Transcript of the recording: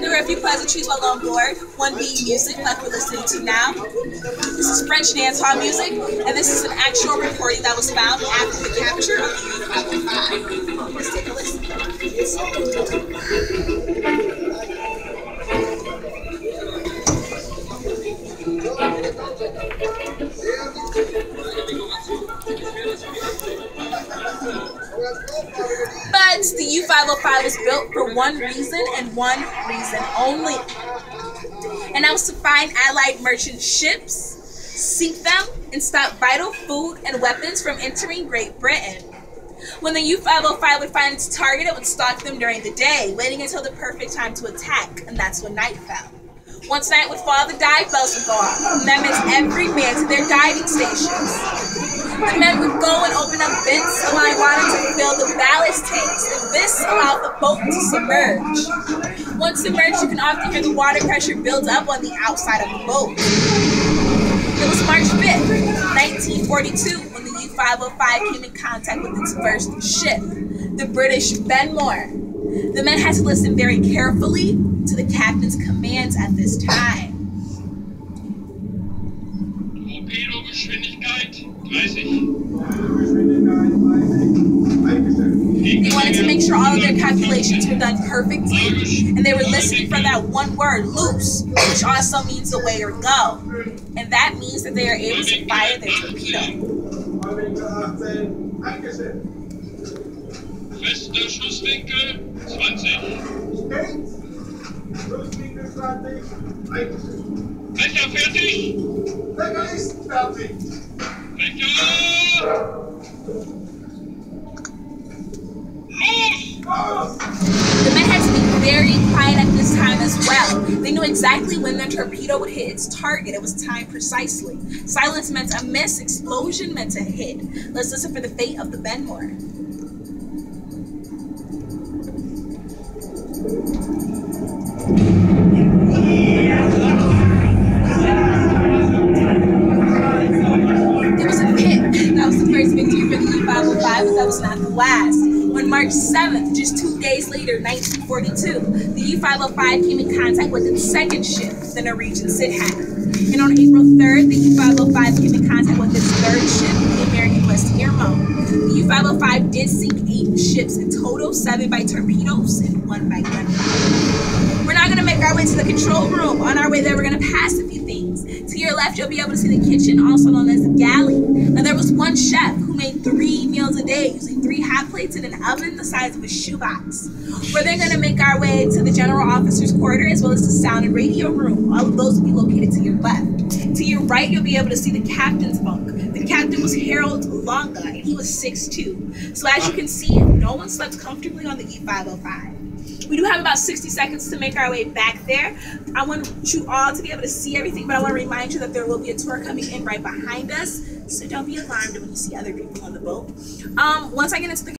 There were a few pleasantries while on board, one being music like we're listening to now. This is French dance hall music, and this is an actual recording that was found after the capture of the U-505. Let's take a listen. But the U-505 was built for one reason and one reason only. And that was to find Allied merchant ships, sink them, and stop vital food and weapons from entering Great Britain. When the U-505 would find its target, it would stalk them during the day, waiting until the perfect time to attack, and that's when night fell. Once night would fall, the dive bells would go off, and that meant every man to their diving stations. The men would go and open up vents, allowing water to fill the ballast tanks, and this allowed the boat to submerge. Once submerged, you can often hear the water pressure build up on the outside of the boat. It was March 5th, 1942, when the U-505 came in contact with its first ship, the British Benmore. The men had to listen very carefully to the captain's commands at this time. Torpedogeschwindigkeit 30. They wanted to make sure all of their calculations were done perfectly, and they were listening for that one word, loose, which also means away or go. And that means that they are able to fire their torpedo. Fester Schusswinkel 20. Becher fertig? Becher ist fertig. Becher! Los! The men had to be very quiet at this time as well. They knew exactly when their torpedo would hit its target. It was timed precisely. Silence meant a miss, explosion meant a hit. Let's listen for the fate of the Benmore. There was a hit. That was the first victory for the U-505, but that was not the last. On March 7th, just 2 days later, 1942, the U-505 came in contact with its second ship, the Norwegian Sidhat. And on April 3rd, the U-505 came in contact with its third ship, the American West Earmo. The U-505 did sink 8 ships in total, 7 by torpedoes and 1 by gunfire. We're now going to make our way to the control room. On our way there, we're going to pass a few things. To your left, you'll be able to see the kitchen, also known as the galley. Now, there was one chef who made 3 meals a day using 3 hot plates in an oven the size of a shoebox. We're then going to make our way to the general officer's quarter as well as the sound and radio room. All of those will be located to your left. To your right, you'll be able to see the captain's bunk. The captain was Harold Longa, and he was 6'2". So as you can see, no one slept comfortably on the U-505. We do have about 60 seconds to make our way back there. I want you all to be able to see everything, but I want to remind you that there will be a tour coming in right behind us. So don't be alarmed when you see other people on the boat. Once I get into the